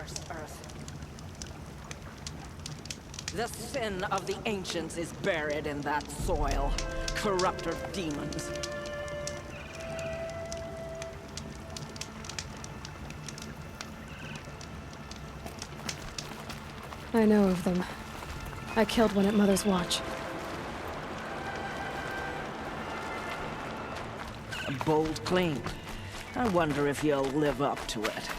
Cursed earth. The sin of the ancients is buried in that soil. Corrupter demons. I know of them. I killed one at Mother's Watch. A bold claim. I wonder if you'll live up to it.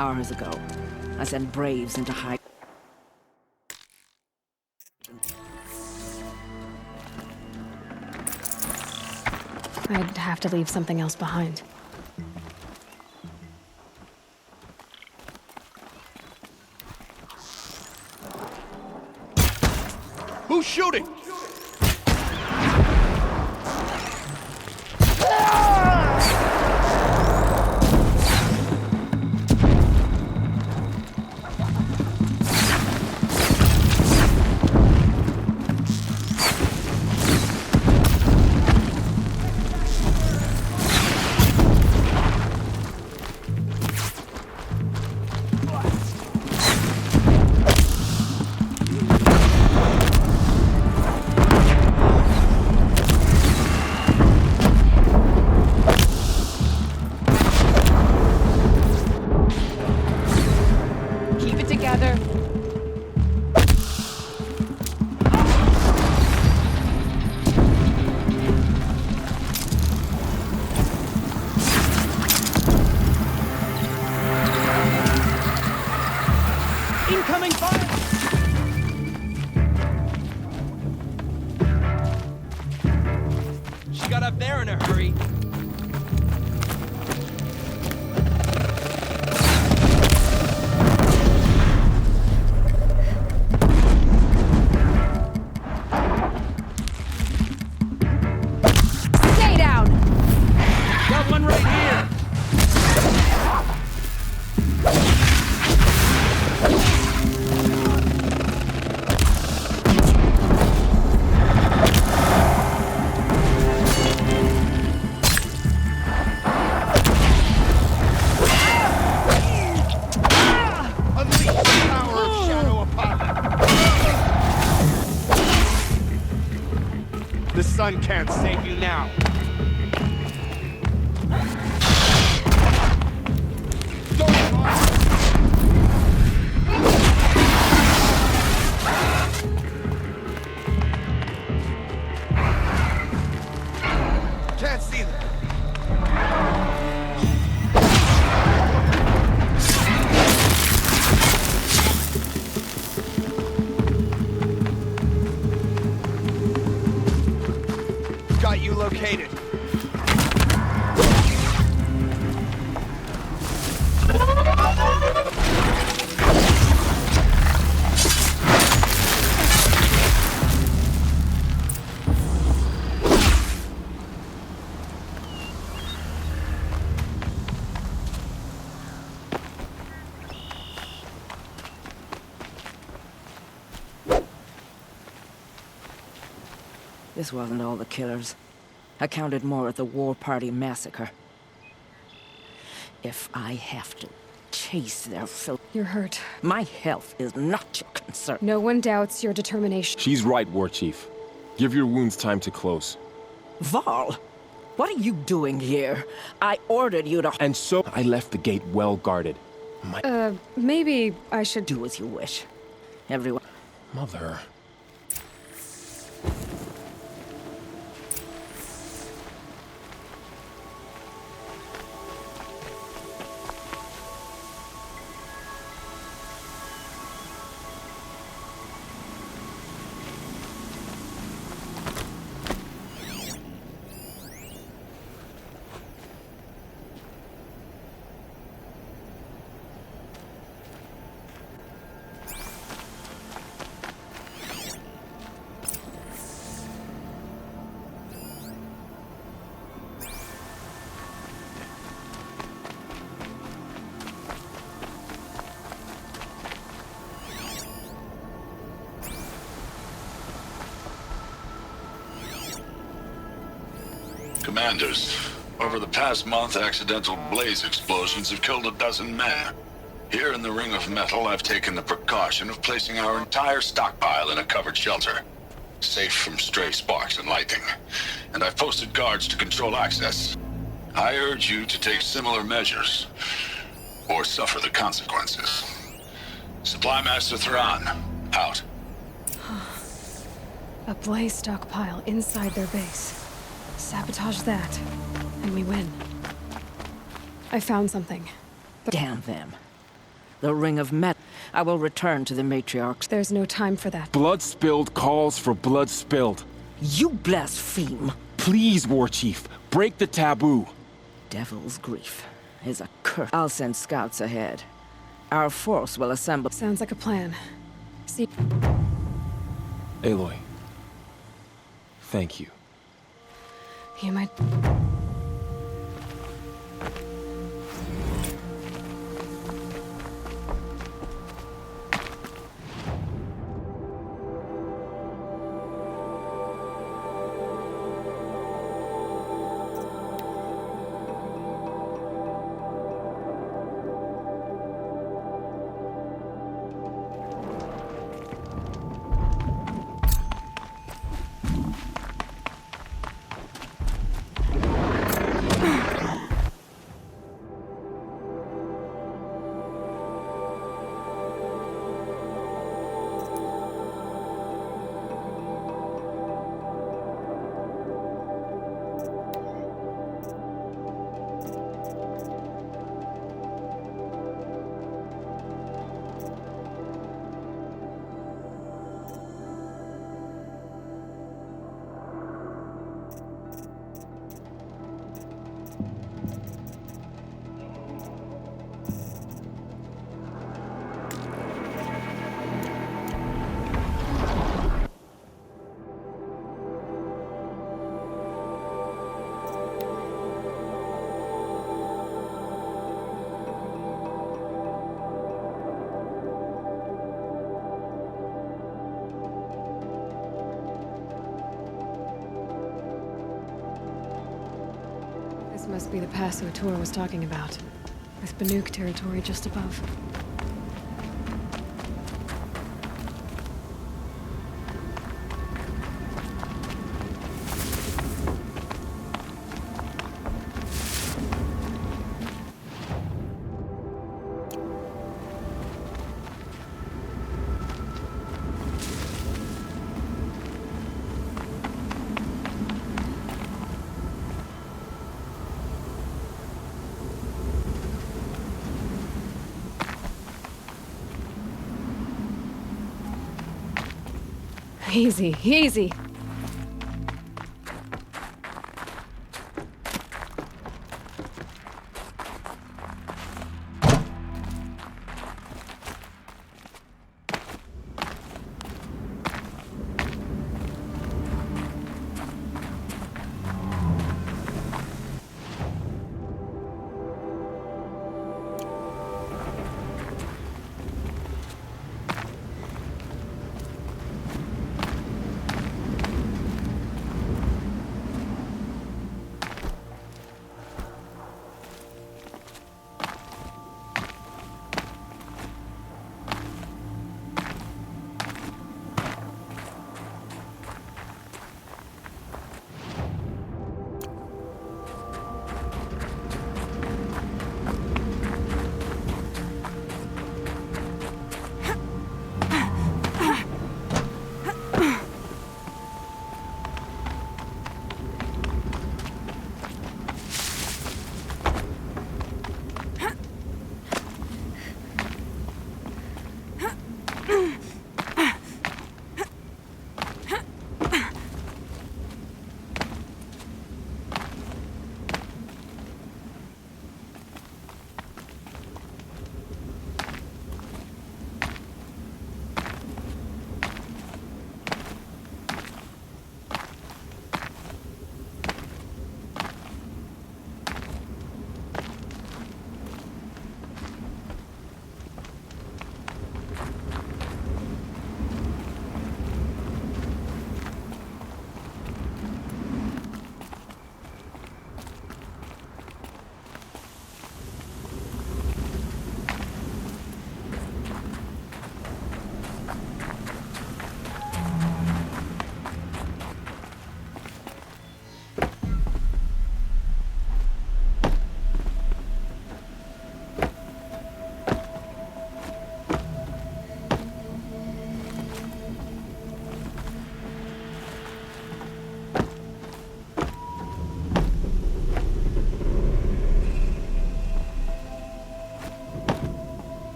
Hours ago, I sent braves into high... I'd have to leave something else behind. Who's shooting? Incoming fire! She got up there in a hurry. Stay down! Got one right here! The sun can't save you now. Can't see them. Got you located. This wasn't all the killers. I counted more at the War Party massacre. If I have to chase their filth... You're hurt. My health is not your concern. No one doubts your determination. She's right, War Chief. Give your wounds time to close. Val, what are you doing here? I ordered you to... And so I left the gate well guarded. Maybe I should... Do as you wish. Everyone... Mother... Commanders, over the past month, accidental blaze explosions have killed 12 men. Here in the Ring of Metal, I've taken the precaution of placing our entire stockpile in a covered shelter, safe from stray sparks and lightning. And I've posted guards to control access. I urge you to take similar measures, or suffer the consequences. Supply Master Thrawn, out. A blaze stockpile inside their base. Sabotage that, and we win. I found something. Damn them. The Ring of Metal. I will return to the matriarchs. There's no time for that. Blood spilled calls for blood spilled. You blaspheme. Please, War Chief, break the taboo. Devil's grief is a curse. I'll send scouts ahead. Our force will assemble. Sounds like a plan. See... Aloy, thank you. You might... This must be the pass O'Toole was talking about, with Banuk territory just above. Easy, easy.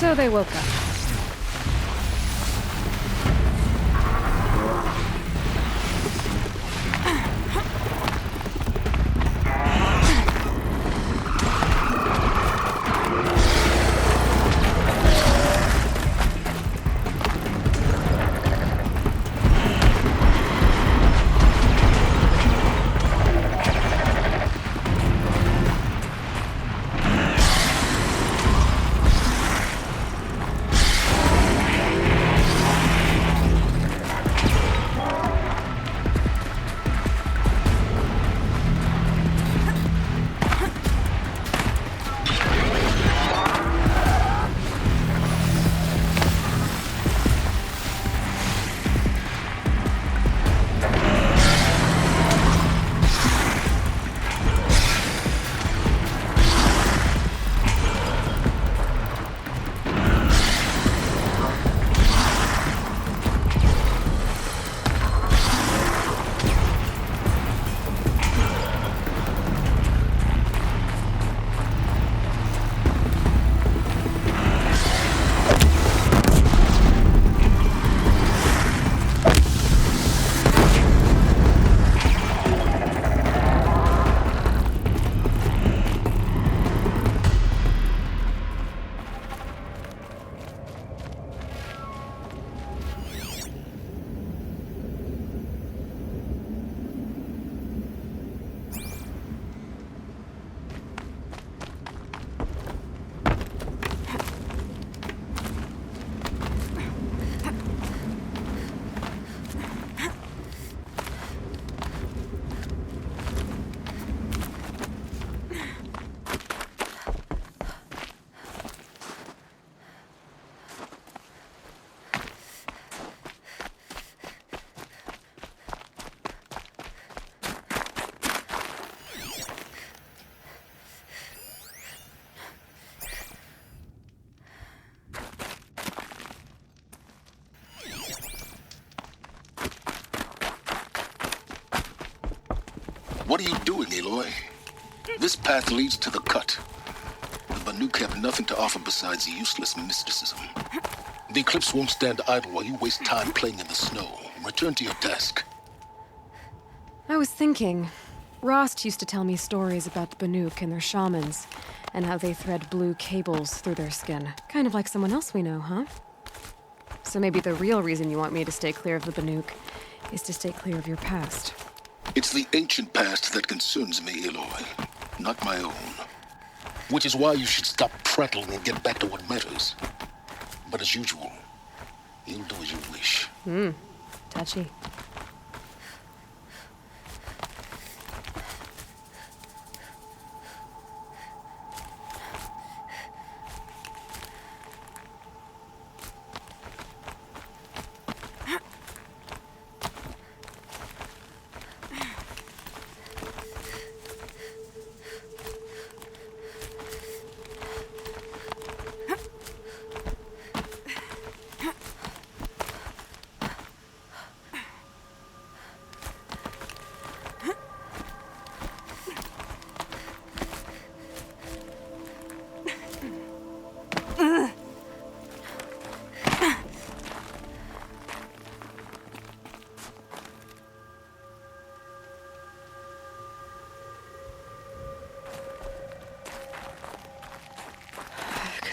So they woke up. What are you doing, Aloy? This path leads to the cut. The Banuk have nothing to offer besides useless mysticism. The Eclipse won't stand idle while you waste time playing in the snow. Return to your task. I was thinking, Rost used to tell me stories about the Banuk and their shamans, and how they thread blue cables through their skin. Kind of like someone else we know, huh? So maybe the real reason you want me to stay clear of the Banuk is to stay clear of your past. It's the ancient past that concerns me, Aloy, not my own. Which is why you should stop prattling and get back to what matters. But as usual, you'll do as you wish. Touchy.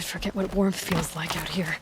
Forget what warmth feels like out here.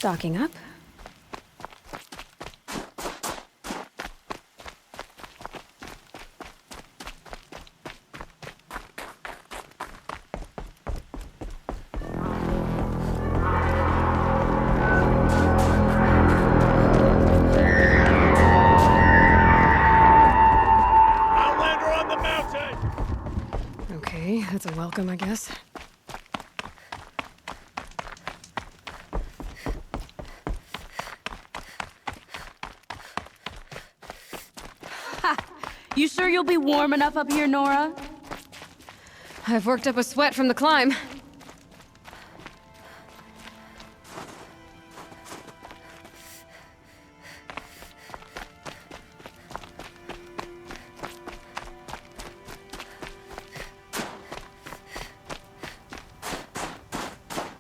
stocking up. Outlander on the mountain! Okay, that's a welcome, I guess. You sure you'll be warm enough up here, Nora? I've worked up a sweat from the climb.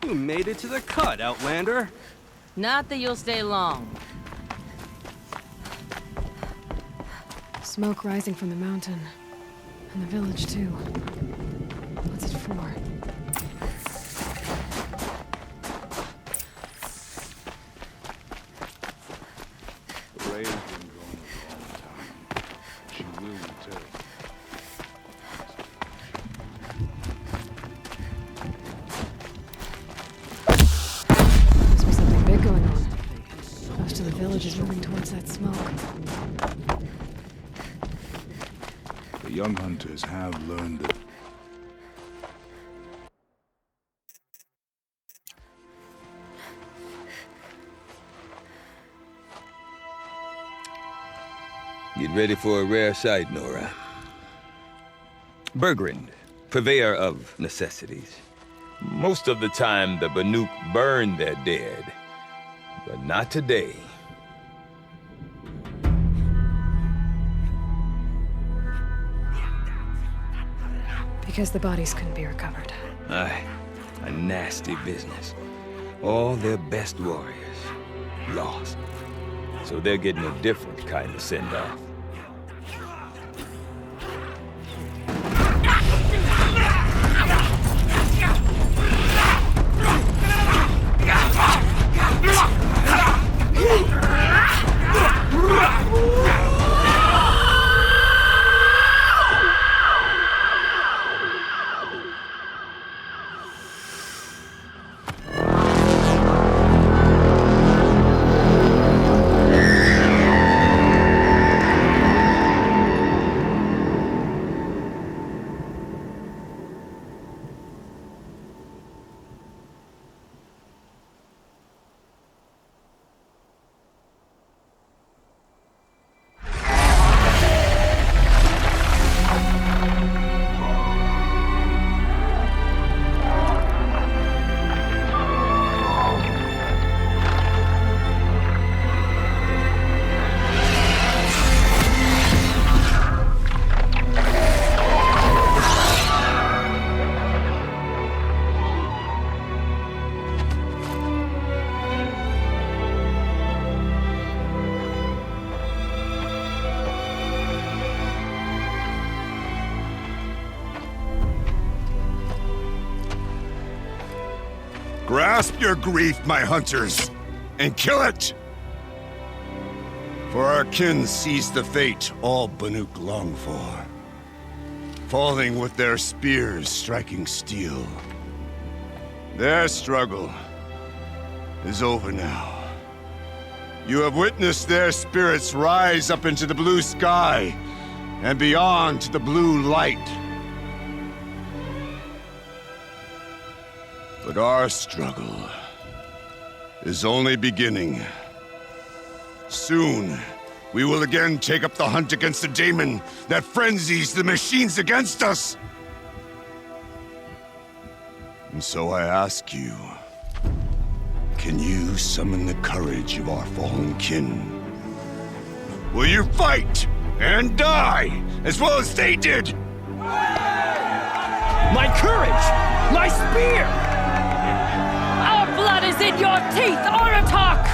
You made it to the cut, Outlander. Not that you'll stay long. Smoke rising from the mountain. And the village, too. What's it for? The raid's been going a long time. She will return. Must be something big going on. Most of the village is moving towards that smoke. The young hunters have learned that Get ready for a rare sight, Nora. Bergrand, purveyor of necessities. Most of the time, the Banuk burn their dead. But not today. Because the bodies couldn't be recovered. Aye, a nasty business. All their best warriors lost. So they're getting a different kind of send-off. Grasp your grief, my hunters, and kill it! For our kin sees the fate all Banuk long for. Falling with their spears striking steel. Their struggle is over now. You have witnessed their spirits rise up into the blue sky and beyond to the blue light. But our struggle is only beginning. Soon, we will again take up the hunt against the daemon that frenzies the machines against us. And so I ask you, can you summon the courage of our fallen kin? Will you fight and die as well as they did? My courage! My spear! Our blood is in your teeth, Oratok!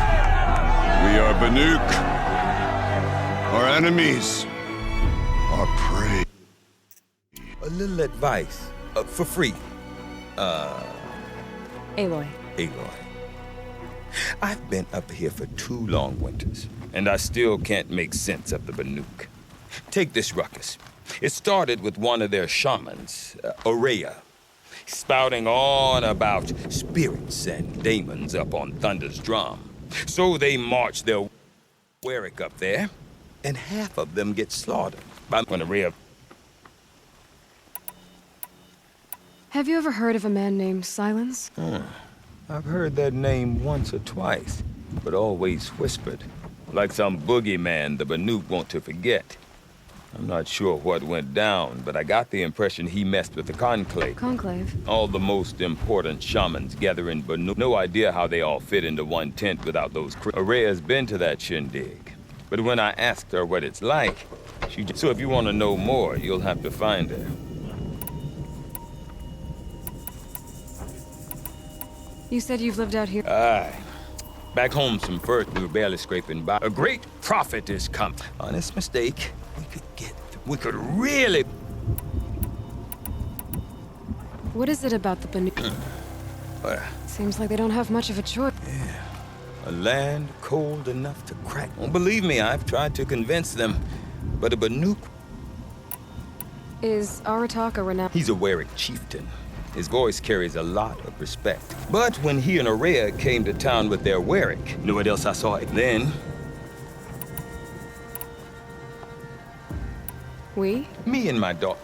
We are Banuk. Our enemies are prey. A little advice, for free. Aloy. Aloy. I've been up here for 2 long winters, and I still can't make sense of the Banuk. Take this ruckus. It started with one of their shamans, Orea, spouting on about spirits and demons up on Thunder's drum. So they march their Warwick up there, and half of them get slaughtered by Orea. Have you ever heard of a man named Silence? I've heard that name once or twice, but always whispered, like some boogeyman the Banuk want to forget. I'm not sure what went down, but I got the impression he messed with the Conclave. Conclave? All the most important shamans gather in Banuk. No idea how they all fit into one tent without those Area's been to that shindig. But when I asked her what it's like, she just... So if you want to know more, you'll have to find her. You said you've lived out here? Aye. Back home some first, we were barely scraping by. A great prophet is come. Honest mistake. We could really... What is it about the Banuk? Seems like they don't have much of a choice. Yeah. A land cold enough to crack. Well, believe me, I've tried to convince them. But a Banuk... Is Aratak a renowned... He's a Warwick chieftain. His voice carries a lot of respect. But when he and Orea came to town with their Warwick, know what else I saw? Then... We? Me and my daughter.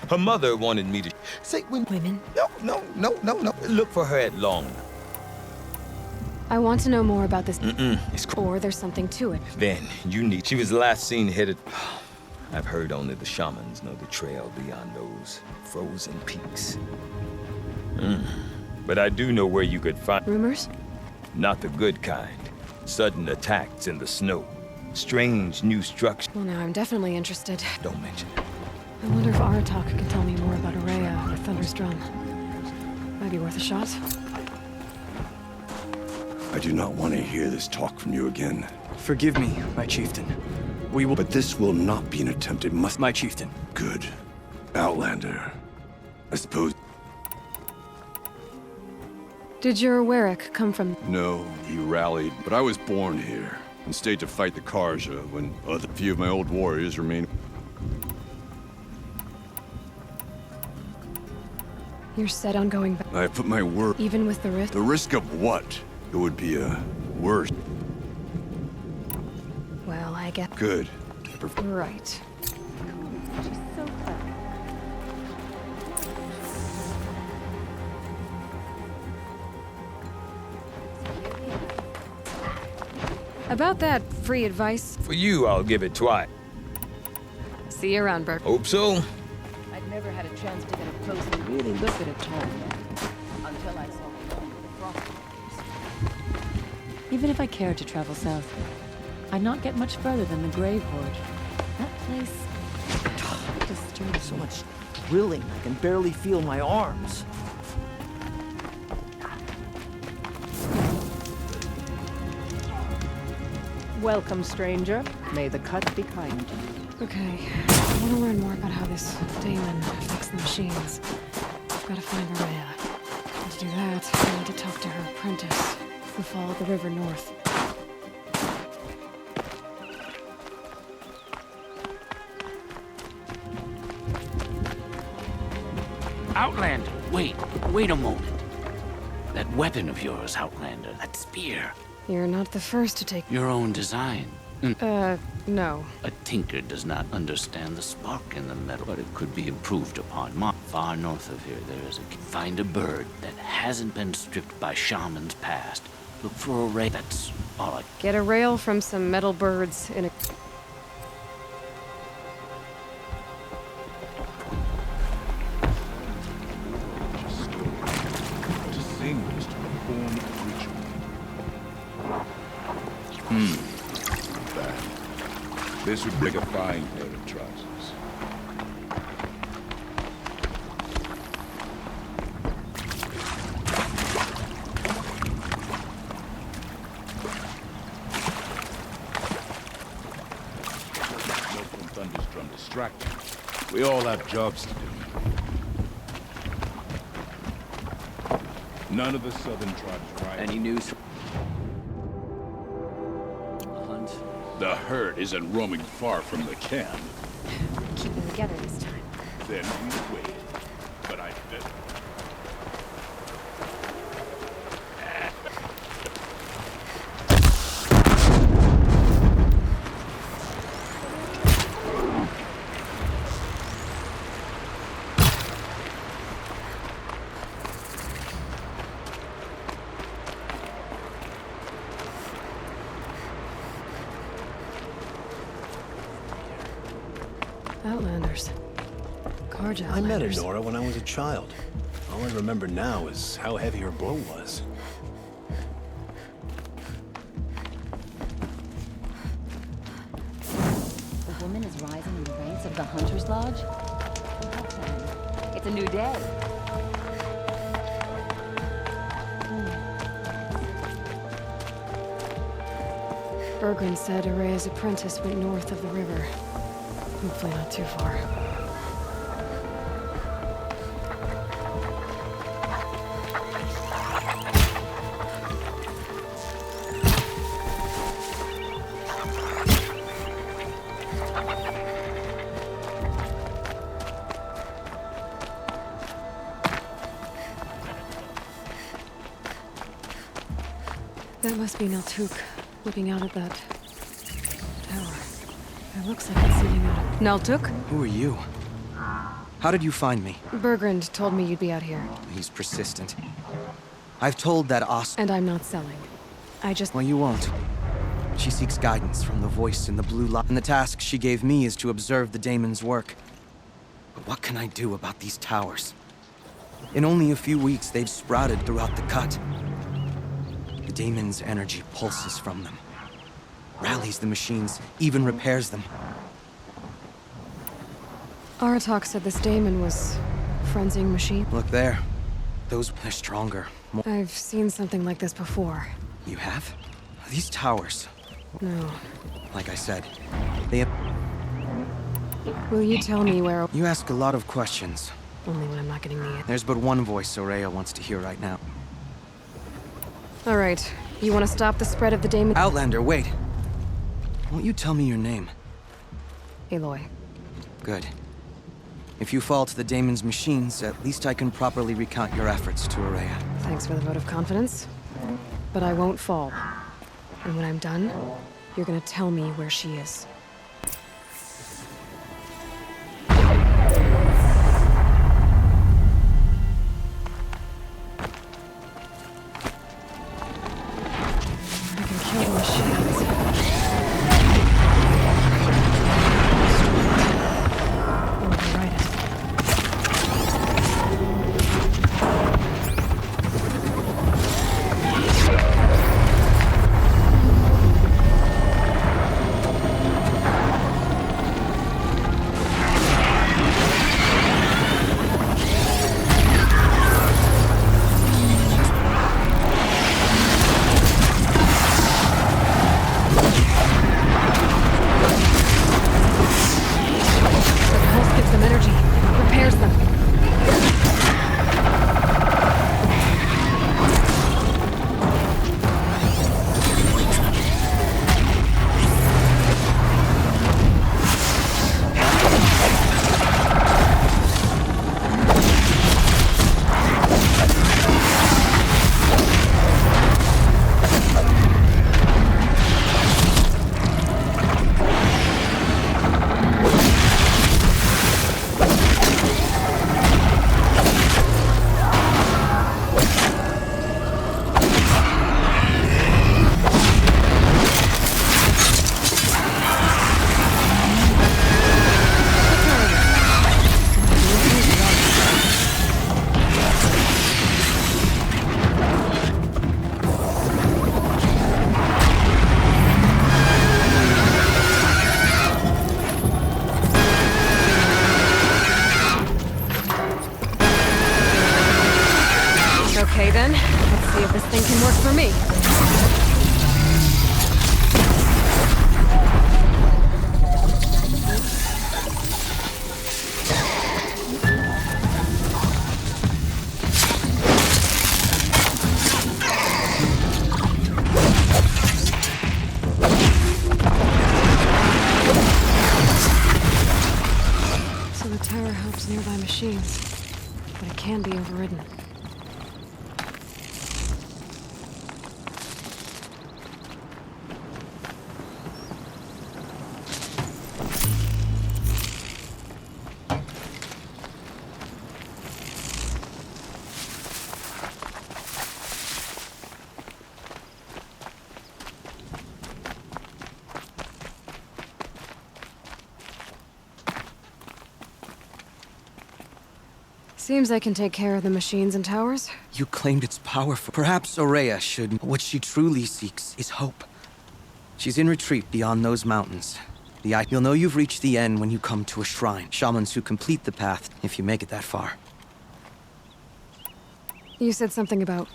Her mother wanted me to say Women? No. Look for her at Long. I want to know more about this. It's cool. Or there's something to it. Then, you need... She was last seen headed... I've heard only the shamans know the trail beyond those frozen peaks. But I do know where you could find... Rumors? Not the good kind. Sudden attacks in the snow. Strange new structure. Well, now I'm definitely interested. Don't mention it. I wonder if Aratak can tell me more about Orea or Thunder's drum. Might be worth a shot. I do not want to hear this talk from you again. Forgive me, my chieftain. We will... But this will not be an attempt. It must... My chieftain. Good. Outlander. I suppose... Did your Warwick come from... No, he rallied, but I was born here and stayed to fight the Karja when a few of my old warriors remained. You're set on going back? I have put my word. Even with the risk? The risk of what? It would be worse. Well, I get... Good. Right. About that free advice. For you, I'll give it twice. See you around, Bert. Hope so. I'd never had a chance to get up close and really look at it all until I saw the frost. Even if I cared to travel south, I'd not get much further than the Grave Hoard. That place... disturbs So much drilling, I can barely feel my arms. Welcome, stranger. May the cut be kind to you. Okay, I want to learn more about how this daemon affects the machines. I've got to find Orea. And to do that, I need to talk to her apprentice, who followed the river north. Outlander, wait a moment. That weapon of yours, Outlander, that spear. You're not the first to take... Your own design. No. A tinker does not understand the spark in the metal, but it could be improved upon. Far north of here, there is a... Find a bird that hasn't been stripped by shamans past. Look for a ray. That's all I... Get a rail from some metal birds in a... This would make a fine pair of trousers. Smoke from Thunder's drum distracting. We all have jobs to do. None of the southern tribes riot. Any news? A hunt? The herd isn't roaming far from the camp. Keeping together this time. Then we wait. But I bet. Outlanders. Carja I met Outlanders. Honora when I was a child. All I remember now is how heavy her bow was. The woman is rising in the ranks of the Hunter's Lodge? It's a new day. Bergren said Araya's apprentice went north of the river. Hopefully not too far. That must be Naltuk, looking out at that tower. It looks like it's leading out. Naltuk? Who are you? How did you find me? Bergrand told me you'd be out here. He's persistent. I've told that And I'm not selling. I just... Well, you won't. She seeks guidance from the voice in the blue light. And the task she gave me is to observe the daemon's work. But what can I do about these towers? In only a few weeks, they've sprouted throughout the cut. The daemon's energy pulses from them. Rallies the machines, even repairs them. Aratak said this daemon was frenzying machine. Look there. Those are stronger. I've seen something like this before. You have? These towers. No. Like I said, they have... Will you tell me where... You ask a lot of questions. Only when I'm not getting the... There's but one voice Oraya wants to hear right now. All right. You want to stop the spread of the daemon... Outlander, wait. Won't you tell me your name? Aloy. Good. If you fall to the daemon's machines, at least I can properly recount your efforts to Oraya. Thanks for the vote of confidence. But I won't fall. And when I'm done, you're gonna tell me where she is. I can kill the machines. Override it. machines, but it can be overridden. Seems I can take care of the machines and towers. You claimed it's powerful. Perhaps Aurea should. What she truly seeks is hope. She's in retreat beyond those mountains. You'll know you've reached the end when you come to a shrine. Shamans who complete the path, if you make it that far. You said something about...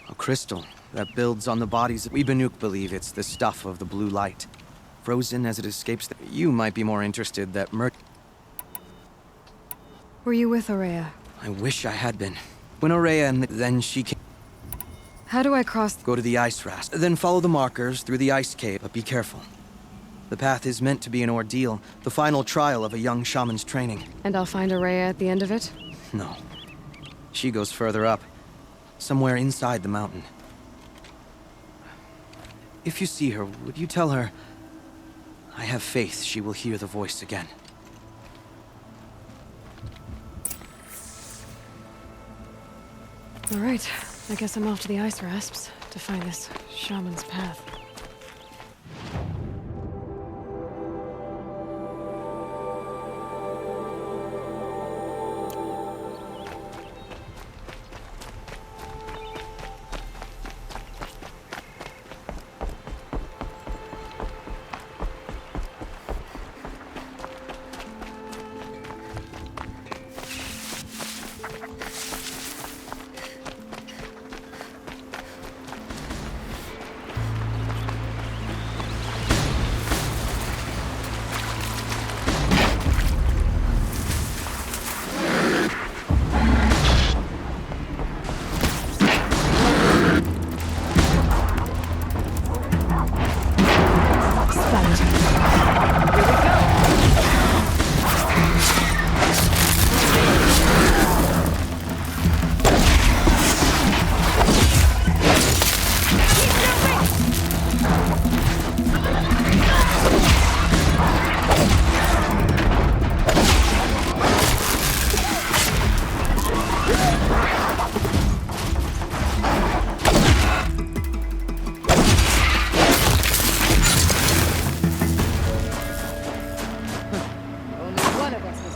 A crystal that builds on the bodies. We Banuk believe it's the stuff of the blue light. Frozen as it escapes the... You might be more interested that Were you with Aurea? I wish I had been. When Aurea and then she came... How do I cross... Go to the ice rast, then follow the markers through the ice cave, but be careful. The path is meant to be an ordeal, the final trial of a young shaman's training. And I'll find Aurea at the end of it? No. She goes further up, somewhere inside the mountain. If you see her, would you tell her... I have faith she will hear the voice again. All right, I guess I'm off to the ice rasps to find this shaman's path.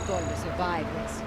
Going to survive this.